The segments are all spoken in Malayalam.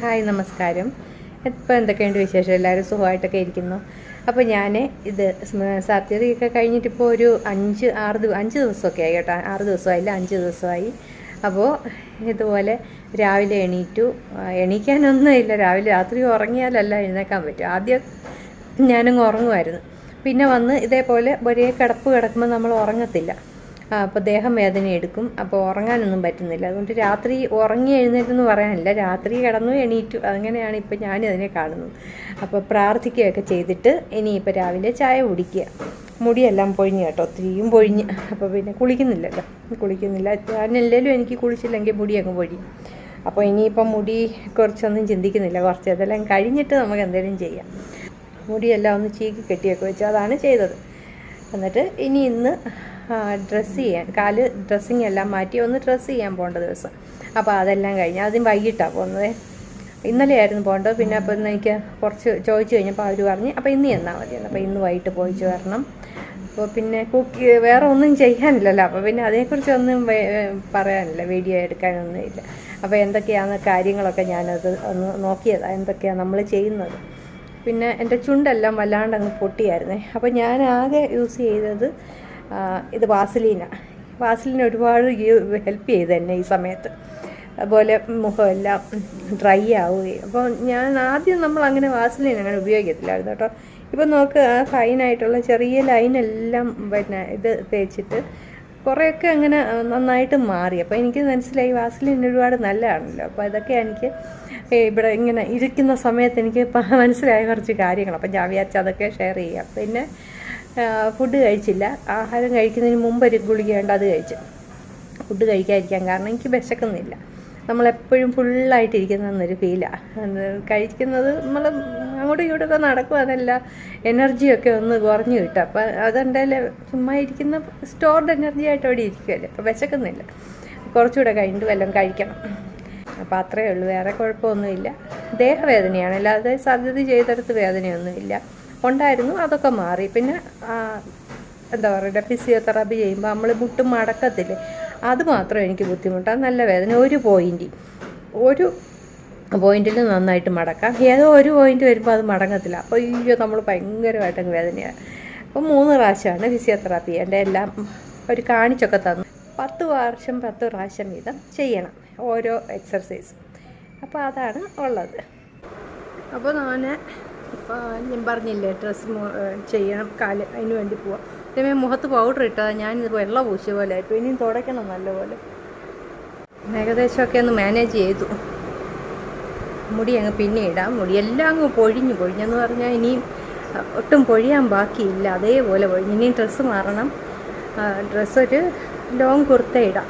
ഹായ് നമസ്കാരം. ഇപ്പോൾ എന്തൊക്കെയുണ്ട് വിശേഷം? എല്ലാവരും സുഖമായിട്ടൊക്കെ ഇരിക്കുന്നു. അപ്പോൾ ഞാൻ ഇത് സർജറിയൊക്കെ കഴിഞ്ഞിട്ടിപ്പോൾ ഒരു 5 ദിവസമൊക്കെ ആയി കേട്ടോ. 6 ദിവസമായില്ല, 5 ദിവസമായി. അപ്പോൾ ഇതുപോലെ രാവിലെ എണീക്കാനൊന്നുമില്ല. രാവിലെ രാത്രി ഉറങ്ങിയാലല്ല എഴുന്നേക്കാൻ പറ്റും. ആദ്യം ഞാനങ്ങ് ഉറങ്ങുമായിരുന്നു. പിന്നെ വന്ന് ഇതേപോലെ ഒരേ കിടക്കുമ്പോൾ നമ്മൾ ഉറങ്ങത്തില്ല. അപ്പോൾ ദേഹം വേദന എടുക്കും. അപ്പോൾ ഉറങ്ങാനൊന്നും പറ്റുന്നില്ല. അതുകൊണ്ട് രാത്രി ഉറങ്ങി എഴുന്നേറ്റെന്ന് പറയാനില്ല, രാത്രി കിടന്നു എണീറ്റു. അങ്ങനെയാണ് ഇപ്പോൾ ഞാനതിനെ കാണുന്നത്. അപ്പോൾ പ്രാർത്ഥിക്കുകയൊക്കെ ചെയ്തിട്ട് ഇനിയിപ്പോൾ രാവിലെ ചായ കുടിക്കുക. മുടിയെല്ലാം പൊഴിഞ്ഞ് കേട്ടോ, ഒത്തിരിയും പൊഴിഞ്ഞ്. അപ്പോൾ പിന്നെ കുളിക്കുന്നില്ല. ഞാനെല്ലാവരും എനിക്ക് കുളിച്ചില്ലെങ്കിൽ മുടി അങ്ങ് പൊഴിയും. അപ്പോൾ ഇനിയിപ്പം മുടി കുറച്ചൊന്നും ചിന്തിക്കുന്നില്ല. കുറച്ച് അതെല്ലാം കഴിഞ്ഞിട്ട് നമുക്ക് എന്തെങ്കിലും ചെയ്യാം. മുടിയെല്ലാം ഒന്ന് ചീക്കി കെട്ടിയൊക്കെ വെച്ച് അതാണ് ചെയ്തത്. എന്നിട്ട് ഇന്ന് ഡ്രസ്സ് ചെയ്യാൻ, കാല് ഡ്രസ്സിങ് എല്ലാം മാറ്റി ഒന്ന് ഡ്രസ്സ് ചെയ്യാൻ പോകേണ്ട ദിവസം. അപ്പോൾ അതെല്ലാം കഴിഞ്ഞ് ആദ്യം വൈകിട്ടാണ് പോകുന്നത്. ഇന്നലെയായിരുന്നു പോകേണ്ടത്. പിന്നെ അപ്പോൾ ഇന്ന് എനിക്ക് കുറച്ച് ചോദിച്ചു കഴിഞ്ഞപ്പോൾ അവർ പറഞ്ഞ് അപ്പോൾ ഇന്ന് ചെന്നാൽ മതിയെന്ന്. അപ്പോൾ ഇന്ന് വൈകിട്ട് പോയിച്ച് വരണം. അപ്പോൾ പിന്നെ വേറെ ഒന്നും ചെയ്യാനില്ലല്ലോ. അപ്പോൾ പിന്നെ അതേക്കുറിച്ചൊന്നും പറയാനില്ല, വീഡിയോ എടുക്കാനൊന്നുമില്ല. അപ്പോൾ എന്തൊക്കെയാണ് കാര്യങ്ങളൊക്കെ ഞാനത് ഒന്ന് നോക്കിയതാണ്, എന്തൊക്കെയാണ് നമ്മൾ ചെയ്യുന്നത്. പിന്നെ എൻ്റെ ചുണ്ടെല്ലാം വല്ലാണ്ട് അങ്ങ് പൊട്ടിയായിരുന്നേ. അപ്പോൾ ഞാൻ ആകെ യൂസ് ചെയ്തത് ഇത് വാസലീന ഒരുപാട് ഹെൽപ്പ് ചെയ്തു എന്നെ ഈ സമയത്ത്. അതുപോലെ മുഖമെല്ലാം ഡ്രൈ ആവുകയും. അപ്പോൾ ഞാൻ ആദ്യം നമ്മളങ്ങനെ വാസലീൻ അങ്ങനെ ഉപയോഗിക്കത്തില്ലായിരുന്നു കേട്ടോ. ഇപ്പം നോക്ക്, ആ ഫൈനായിട്ടുള്ള ചെറിയ ലൈനെല്ലാം പിന്നെ ഇത് തേച്ചിട്ട് കുറേയൊക്കെ അങ്ങനെ നന്നായിട്ട് മാറി. അപ്പോൾ എനിക്ക് മനസ്സിലായി വാസലീൻ ഒരുപാട് നല്ലതാണല്ലോ. അപ്പോൾ ഇതൊക്കെ എനിക്ക് ഇവിടെ ഇങ്ങനെ ഇരിക്കുന്ന സമയത്ത് എനിക്ക് മനസ്സിലായ കുറച്ച് കാര്യങ്ങൾ. അപ്പം ഞാൻ വിചാരിച്ചു അതൊക്കെ ഷെയർ ചെയ്യാം. പിന്നെ ഫുഡ് കഴിച്ചില്ല. ആഹാരം കഴിക്കുന്നതിന് മുമ്പ് ഒരു ഗുളികയുണ്ട്, അത് കഴിച്ചു. ഫുഡ് കഴിക്കാതിരിക്കാൻ കാരണം എനിക്ക് വിശക്കുന്നില്ല. നമ്മളെപ്പോഴും ഫുള്ളായിട്ടിരിക്കുന്നതെന്നൊരു ഫീലാണ്. കഴിക്കുന്നത് നമ്മൾ അങ്ങോട്ടും ഇങ്ങോട്ടൊക്കെ നടക്കും, അതല്ല എനർജിയൊക്കെ ഒന്ന് കുറഞ്ഞു കിട്ടും. അപ്പം അതുകൊണ്ടല്ലേ ചുമ്മാ ഇരിക്കുന്ന സ്റ്റോർഡ് എനർജി ആയിട്ട് അവിടെ ഇരിക്കുമല്ലേ. അപ്പോൾ വിശക്കുന്നില്ല. കുറച്ചുകൂടെ കഴിഞ്ഞിട്ട് വല്ലതും കഴിക്കണം. അപ്പോൾ അത്രയേ ഉള്ളൂ, വേറെ കുഴപ്പമൊന്നുമില്ല. ദേഹവേദനയാണ്, അല്ലാതെ സർജറി ചെയ്തെടുത്ത് വേദനയൊന്നുമില്ല. ഉണ്ടായിരുന്നു, അതൊക്കെ മാറി. പിന്നെ എന്താ പറയുക, ഫിസിയോതെറാപ്പി ചെയ്യുമ്പോൾ നമ്മൾ മുട്ടും മടക്കത്തില്ലേ, അത് മാത്രം എനിക്ക് ബുദ്ധിമുട്ടാണ്. നല്ല വേദന. ഒരു പോയിന്റിൽ നന്നായിട്ട് മടക്കാം, ഏതോ ഒരു പോയിന്റ് വരുമ്പോൾ അത് മടങ്ങത്തില്ല. അപ്പോൾ നമ്മൾ ഭയങ്കരമായിട്ടങ്ങ് വേദനയാണ്. അപ്പോൾ 3 പ്രാവശ്യമാണ് ഫിസിയോതെറാപ്പി. എൻ്റെ എല്ലാം ഒരു കാണിച്ചൊക്കെ തന്നു. 10 പ്രാവശ്യം വീതം ചെയ്യണം ഓരോ എക്സർസൈസും. അപ്പോൾ അതാണ് ഉള്ളത്. അപ്പോൾ ഞാൻ പറഞ്ഞില്ലേ, ഡ്രസ്സ് ചെയ്യണം, കാല് അതിന് വേണ്ടി പോവാം. അതേപോലെ മുഖത്ത് പൗഡർ ഇട്ടതാണ്. ഞാനിത് വെള്ളം പൂശിയ പോലെ ആയിപ്പോൾ. ഇനിയും തുടയ്ക്കണം നല്ലപോലെ. ഏകദേശമൊക്കെ ഒന്ന് മാനേജ് ചെയ്തു. മുടി അങ്ങ് പിന്നെ ഇടാം. മുടിയെല്ലാം അങ്ങ് പൊഴിഞ്ഞെന്ന് പറഞ്ഞാൽ ഇനിയും ഒട്ടും പൊഴിയാൻ ബാക്കിയില്ല, അതേപോലെ പൊഴിഞ്ഞ്. ഇനിയും ഡ്രസ്സ് മാറണം. ഡ്രസ്സൊരു ലോങ് കുർത്ത ഇടാം.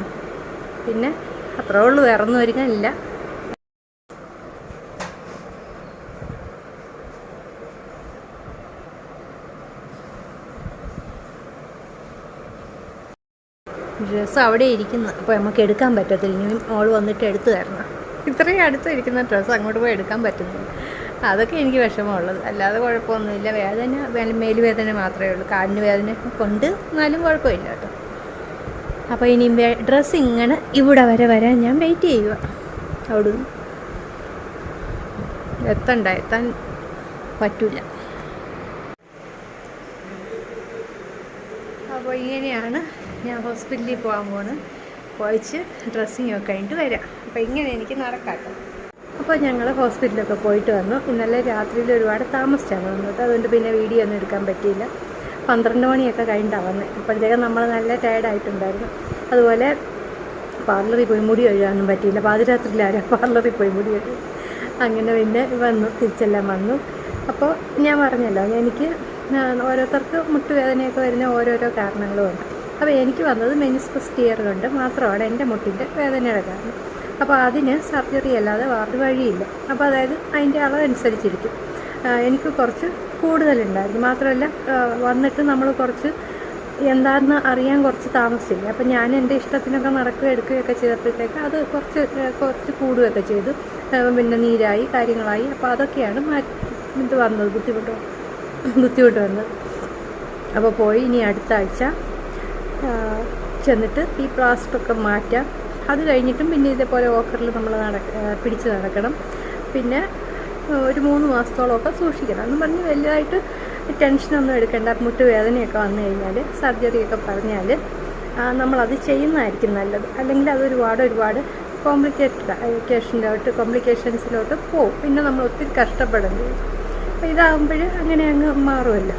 പിന്നെ അത്രേ ഉള്ളൂ, വേറെ ഒന്നും ഒരുങ്ങാനില്ല. ഡ്രസ്സ് അവിടെ ഇരിക്കുന്നു. അപ്പോൾ നമുക്ക് എടുക്കാൻ പറ്റത്തില്ല. ഇനിയും മോൾ വന്നിട്ട് എടുത്തു തരണം. ഇത്രയും അടുത്ത് ഇരിക്കുന്ന ഡ്രസ്സ് അങ്ങോട്ട് പോയി എടുക്കാൻ പറ്റുന്നില്ല. അതൊക്കെ എനിക്ക് വിഷമമുള്ളത്, അല്ലാതെ കുഴപ്പമൊന്നുമില്ല. മേലുവേദന മാത്രമേ ഉള്ളൂ. കാലിന് വേദന കൊണ്ട് എന്നാലും കുഴപ്പമില്ല കേട്ടോ. അപ്പോൾ ഇനിയും ഡ്രസ്സ് ഇങ്ങനെ ഇവിടെ വരാൻ ഞാൻ വെയിറ്റ് ചെയ്യുക. അവിടുന്ന് എത്താൻ പറ്റില്ല. അപ്പോൾ ഇങ്ങനെയാണ് ഞാൻ ഹോസ്പിറ്റലിൽ പോകാൻ പോയിച്ച് ഡ്രസ്സിങ്ങൊക്കെ കഴിഞ്ഞിട്ട് വരാം. അപ്പോൾ ഇങ്ങനെ എനിക്ക് നടക്കാട്ടോ. അപ്പോൾ ഞങ്ങൾ ഹോസ്പിറ്റലൊക്കെ പോയിട്ട് വന്നു. ഇന്നലെ രാത്രിയിൽ ഒരുപാട് താമസിച്ചാണ് വന്നത്. അതുകൊണ്ട് പിന്നെ വീഡിയോ ഒന്നും എടുക്കാൻ പറ്റിയില്ല. 12 മണിയൊക്കെ കഴിഞ്ഞിട്ടാണ് വന്നത്. അപ്പോഴത്തേക്കും നമ്മൾ നല്ല ടയർഡായിട്ടുണ്ടായിരുന്നു. അതുപോലെ പാർലറിൽ പോയി മുടി കഴുകാനൊന്നും പറ്റിയില്ല. പാതിരാത്രിയിലാരും പാർലറിൽ പോയി മുടി കഴുകി. അങ്ങനെ പിന്നെ തിരിച്ചെല്ലാം വന്നു. അപ്പോൾ ഞാൻ പറഞ്ഞല്ലോ, എനിക്ക് ഓരോരുത്തർക്ക് മുട്ടുവേദനയൊക്കെ വരുന്ന ഓരോരോ കാരണങ്ങളുമുണ്ട്. അപ്പോൾ എനിക്ക് വന്നത് മെനിസ്കസ് ടിയർ കൊണ്ട് മാത്രമാണ് എൻ്റെ മുട്ടിൻ്റെ വേദനയുടെ കാരണം. അപ്പോൾ അതിന് സർജറി അല്ലാതെ വേറെ വഴിയില്ല. അപ്പോൾ അതായത് അതിൻ്റെ അളവനുസരിച്ചിരിക്കും. എനിക്ക് കുറച്ച് കൂടുതലുണ്ടായിരുന്നു. മാത്രമല്ല വന്നിട്ട് നമ്മൾ കുറച്ച് എന്താണെന്ന് അറിയാൻ കുറച്ച് താമസിച്ചില്ല. അപ്പോൾ ഞാൻ എൻ്റെ ഇഷ്ടത്തിനൊക്കെ എടുക്കുകയൊക്കെ ചെയ്തപ്പോഴത്തേക്ക് അത് കുറച്ച് കൂടുകയൊക്കെ ചെയ്തു. പിന്നെ നീരായി കാര്യങ്ങളായി. അപ്പോൾ അതൊക്കെയാണ് ഇത് വന്നത്, ബുദ്ധിമുട്ട് വന്നത്. അപ്പോൾ പോയി ഇനി അടുത്ത ആഴ്ച ചെന്നിട്ട് ഈ പ്ലാസ്റ്ററൊക്കെ മാറ്റാം. അത് കഴിഞ്ഞിട്ടും പിന്നെ ഇതേപോലെ വോക്കറിൽ നമ്മൾ പിടിച്ച് നടക്കണം. പിന്നെ ഒരു 3 മാസത്തോളമൊക്കെ സൂക്ഷിക്കണം എന്ന് പറഞ്ഞ് വലുതായിട്ട് ടെൻഷനൊന്നും എടുക്കേണ്ട. മുട്ട് വേദനയൊക്കെ വന്നു കഴിഞ്ഞാൽ സർജറിയൊക്കെ പറഞ്ഞാൽ നമ്മളത് ചെയ്യുന്നതായിരിക്കും നല്ലത്. അല്ലെങ്കിൽ അത് ഒരുപാട് കോംപ്ലിക്കേഷൻസിലോട്ട് പോകും. പിന്നെ നമ്മൾ ഒത്തിരി കഷ്ടപ്പെടേണ്ടി വരും. അപ്പോൾ ഇതാകുമ്പോൾ അങ്ങനെ അങ്ങ് മാറുമല്ലോ.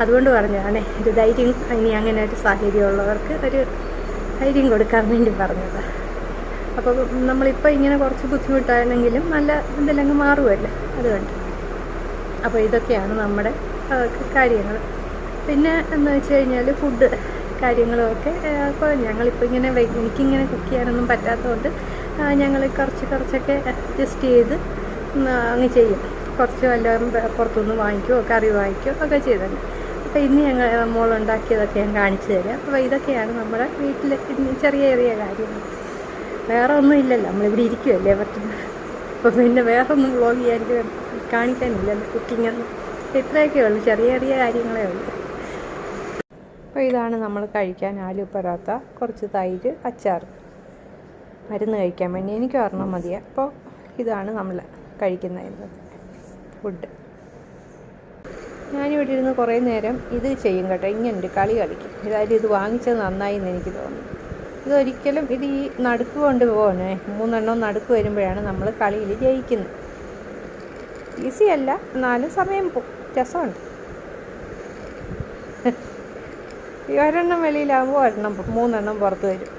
അതുകൊണ്ട് പറഞ്ഞതാണ് ഒരു ധൈര്യം. ഇനി അങ്ങനെ ഒരു സാഹചര്യമുള്ളവർക്ക് ഒരു ധൈര്യം കൊടുക്കാൻ വേണ്ടി പറഞ്ഞത്. അപ്പോൾ നമ്മളിപ്പോൾ ഇങ്ങനെ കുറച്ച് ബുദ്ധിമുട്ടാണെങ്കിലും നല്ല എന്തെല്ലാം മാറുമല്ലോ, അതുകൊണ്ട്. അപ്പോൾ ഇതൊക്കെയാണ് നമ്മുടെ കാര്യങ്ങൾ. പിന്നെ എന്ന് വെച്ച് കഴിഞ്ഞാൽ ഫുഡ് കാര്യങ്ങളുമൊക്കെ ഇപ്പോൾ ഞങ്ങളിപ്പോൾ ഇങ്ങനെ എനിക്കിങ്ങനെ കുക്ക് ചെയ്യാനൊന്നും പറ്റാത്തതുകൊണ്ട് ഞങ്ങൾ കുറച്ചൊക്കെ അഡ്ജസ്റ്റ് ചെയ്ത് അങ്ങ് ചെയ്യും. കുറച്ച് വല്ലതും പുറത്തുനിന്ന് വാങ്ങിക്കുകയോ കറി വാങ്ങിക്കുകയോ ഒക്കെ ചെയ്തത്. അപ്പോൾ ഇന്ന് ഞങ്ങൾ മോളുണ്ടാക്കിയതൊക്കെ ഞാൻ കാണിച്ചു തരാം. അപ്പോൾ ഇതൊക്കെയാണ് നമ്മുടെ വീട്ടിൽ ചെറിയ കാര്യങ്ങൾ. വേറെ ഒന്നും ഇല്ലല്ലോ, നമ്മളിവിടെ ഇരിക്കുമല്ലേ പറ്റുന്നത്. അപ്പോൾ പിന്നെ വേറെ ഒന്നും വ്ളോഗ് ചെയ്യാൻ കാണിക്കാനില്ലല്ലോ, കുക്കിങ്ങൊന്നും. ഇത്രയൊക്കെ ഉള്ളൂ, ചെറിയ കാര്യങ്ങളേ ഉള്ളൂ. അപ്പോൾ ഇതാണ് നമ്മൾ കഴിക്കാൻ ആലു പൊറോട്ട, കുറച്ച് തൈര്, അച്ചാർ, മരുന്ന് കഴിക്കാൻ വേണ്ടി. എനിക്ക് ഒരെണ്ണം മതിയാണ്. അപ്പോൾ ഇതാണ് നമ്മൾ കഴിക്കുന്ന ഫുഡ്. ഞാനിവിടെ ഇരുന്ന് കുറേ നേരം ഇത് ചെയ്യും കേട്ടോ, ഇങ്ങനെ കളി കളിക്കും. ഏതായാലും ഇത് വാങ്ങിച്ചത് നന്നായി എന്ന് എനിക്ക് തോന്നുന്നു. ഇതൊരിക്കലും ഇത് ഈ നടുക്ക് കൊണ്ട് പോകണേ, 3 എണ്ണം നടുക്ക് വരുമ്പോഴാണ് നമ്മൾ കളിയിൽ ജയിക്കുന്നത്. ഈസി അല്ല, എന്നാലും സമയം പോകും, രസമുണ്ട്. ഒരെണ്ണം വെളിയിലാകുമ്പോൾ 3 എണ്ണം പുറത്ത് വരും.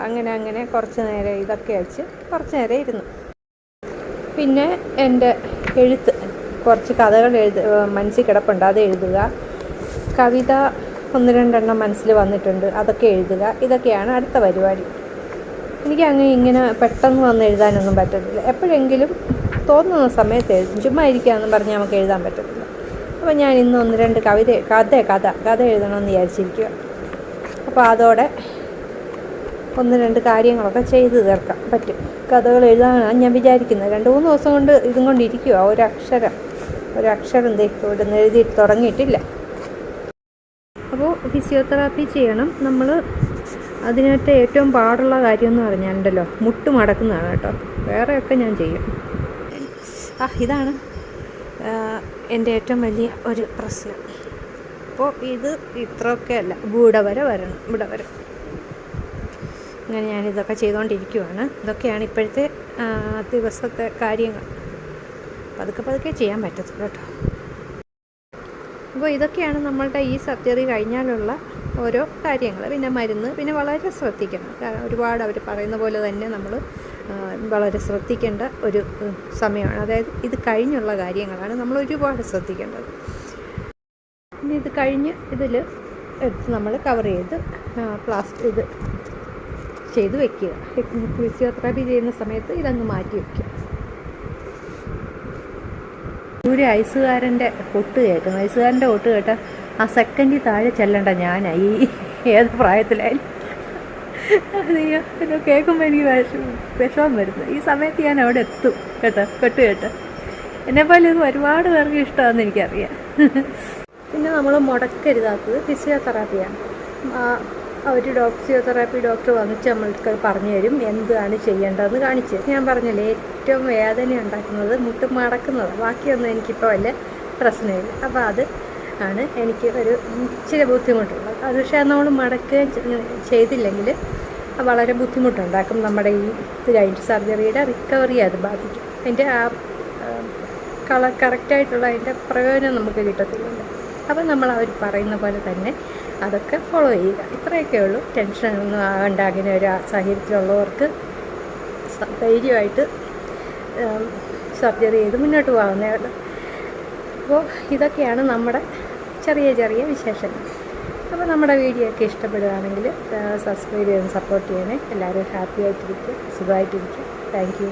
അങ്ങനെ കുറച്ച് നേരം ഇതൊക്കെ വെച്ച് കുറച്ച് നേരം ഇരുന്നു. പിന്നെ എൻ്റെ എഴുത്ത്, കുറച്ച് കഥകൾ മനസ്സിൽ കിടപ്പുണ്ട്, അത് എഴുതുക. കവിത 1-2 എണ്ണം മനസ്സിൽ വന്നിട്ടുണ്ട്, അതൊക്കെ എഴുതുക. ഇതൊക്കെയാണ് അടുത്ത പരിപാടി. എനിക്ക് ഇങ്ങനെ പെട്ടെന്ന് വന്ന് എഴുതാനൊന്നും പറ്റത്തില്ല. എപ്പോഴെങ്കിലും തോന്നുന്ന സമയത്ത് എഴുതും. ചുമ്മാ ഇരിക്കാമെന്നും പറഞ്ഞ് നമുക്ക് എഴുതാൻ പറ്റത്തില്ല. അപ്പോൾ ഞാൻ ഇന്ന് 1-2 കഥ എഴുതണമെന്ന് വിചാരിച്ചിരിക്കുക. അപ്പോൾ അതോടെ 1-2 കാര്യങ്ങളൊക്കെ ചെയ്ത് തീർക്കാൻ പറ്റും. കഥകൾ എഴുതാനാണ് ഞാൻ വിചാരിക്കുന്നത്. 2-3 ദിവസം കൊണ്ട് ഇതും കൊണ്ടിരിക്കുക. ഒരക്ഷരം ഇവിടെ നിന്ന് എഴുതി തുടങ്ങിയിട്ടില്ല. അപ്പോൾ ഫിസിയോതെറാപ്പി ചെയ്യണം നമ്മൾ. അതിനകത്ത് ഏറ്റവും പാടുള്ള കാര്യമെന്ന് പറഞ്ഞാലുണ്ടല്ലോ, മുട്ട് മടക്കുന്നതാണ് കേട്ടോ. വേറെയൊക്കെ ഞാൻ ചെയ്യും. ഇതാണ് എൻ്റെ ഏറ്റവും വലിയ ഒരു പ്രശ്നം. അപ്പോൾ ഇത് ഇത്രയൊക്കെ അല്ല, ഇവിടെ വരെ വരണം. അങ്ങനെ ഞാനിതൊക്കെ ചെയ്തുകൊണ്ടിരിക്കുവാണ്. ഇതൊക്കെയാണ് ഇപ്പോഴത്തെ ദിവസത്തെ കാര്യങ്ങൾ. പതുക്കെ ചെയ്യാൻ പറ്റത്തുള്ളൂ കേട്ടോ. അപ്പോൾ ഇതൊക്കെയാണ് നമ്മളുടെ ഈ സർജറി കഴിഞ്ഞാലുള്ള ഓരോ കാര്യങ്ങൾ. പിന്നെ മരുന്ന്, പിന്നെ വളരെ ശ്രദ്ധിക്കണം. ഒരുപാട് അവർ പറയുന്ന പോലെ തന്നെ നമ്മൾ വളരെ ശ്രദ്ധിക്കേണ്ട ഒരു സമയമാണ്. അതായത് ഇത് കഴിഞ്ഞുള്ള കാര്യങ്ങളാണ് നമ്മൾ ഒരുപാട് ശ്രദ്ധിക്കേണ്ടത്. പിന്നെ ഇത് കഴിഞ്ഞ് ഇതിൽ എടുത്ത് നമ്മൾ കവർ ചെയ്ത് ഇത് ചെയ്ത് വെക്കുക. ഫിസിയോതെറാപ്പി ചെയ്യുന്ന സമയത്ത് ഇതങ്ങ് മാറ്റി വയ്ക്കുക. ഒരു ഐസുകാരൻ്റെ കൊട്ട് കേൾക്കുന്നു. ഐസുകാരൻ്റെ കൊട്ട് കേട്ടാൽ ആ സെക്കൻഡിൽ താഴെ ചെല്ലണ്ട ഞാനായി, ഏത് പ്രായത്തിലായാലും. ഇത് കേൾക്കുമ്പോൾ എനിക്ക് വിഷമം വരുന്നു. ഈ സമയത്ത് ഞാൻ അവിടെ എത്തും കേട്ടോ, കൊട്ട്. എന്നെപ്പോലെ ഇത് ഒരുപാട് പേർക്ക് ഇഷ്ടമാണെന്ന് എനിക്കറിയാം. പിന്നെ നമ്മൾ മുടക്കരുതാത്തത് ഫിസിയോതെറാപ്പിയാണ്. ഒരു ഫിസിയോതെറാപ്പി ഡോക്ടർ വന്നിട്ട് നമ്മൾക്ക് പറഞ്ഞു തരും എന്താണ് ചെയ്യേണ്ടതെന്ന് കാണിച്ചു തരും. ഞാൻ പറഞ്ഞില്ലേ, ഏറ്റവും വേദന ഉണ്ടാക്കുന്നത് മുട്ട് മടക്കുന്നത്. ബാക്കിയൊന്നും എനിക്കിപ്പോൾ വലിയ പ്രശ്നമില്ല. അപ്പോൾ അത് ആണ് എനിക്ക് ഒരു ഇച്ചിരി ബുദ്ധിമുട്ടുള്ളത്. അത് പക്ഷേ നമ്മൾ മടക്കുകയും ചെയ്തില്ലെങ്കിൽ വളരെ ബുദ്ധിമുട്ടുണ്ടാക്കും. നമ്മുടെ ഈ ഇത് കഴിഞ്ഞിട്ട് സർജറിയുടെ റിക്കവറി അത് ബാധിക്കും. അതിൻ്റെ കറക്റ്റായിട്ടുള്ള അതിൻ്റെ പ്രയോജനം നമുക്ക് കിട്ടത്തില്ലല്ലോ. അപ്പോൾ നമ്മൾ അവർ പറയുന്ന പോലെ തന്നെ അതൊക്കെ ഫോളോ ചെയ്യുക. ഇത്രയൊക്കെ ഉള്ളൂ. ടെൻഷനൊന്നും ആകണ്ട. അങ്ങനെ ഒരു സാഹചര്യത്തിലുള്ളവർക്ക് ധൈര്യമായിട്ട് സർജറി ചെയ്ത് മുന്നോട്ട് പോകുന്നതാണ്. അപ്പോൾ ഇതൊക്കെയാണ് നമ്മുടെ ചെറിയ വിശേഷങ്ങൾ. അപ്പോൾ നമ്മുടെ വീഡിയോ ഒക്കെ ഇഷ്ടപ്പെടുകയാണെങ്കിൽ സബ്സ്ക്രൈബ് ചെയ്ത് സപ്പോർട്ട് ചെയ്യണേ. എല്ലാവരും ഹാപ്പി ആയിട്ടിരിക്കുക, സുഖമായിട്ടിരിക്കുക. Thank you.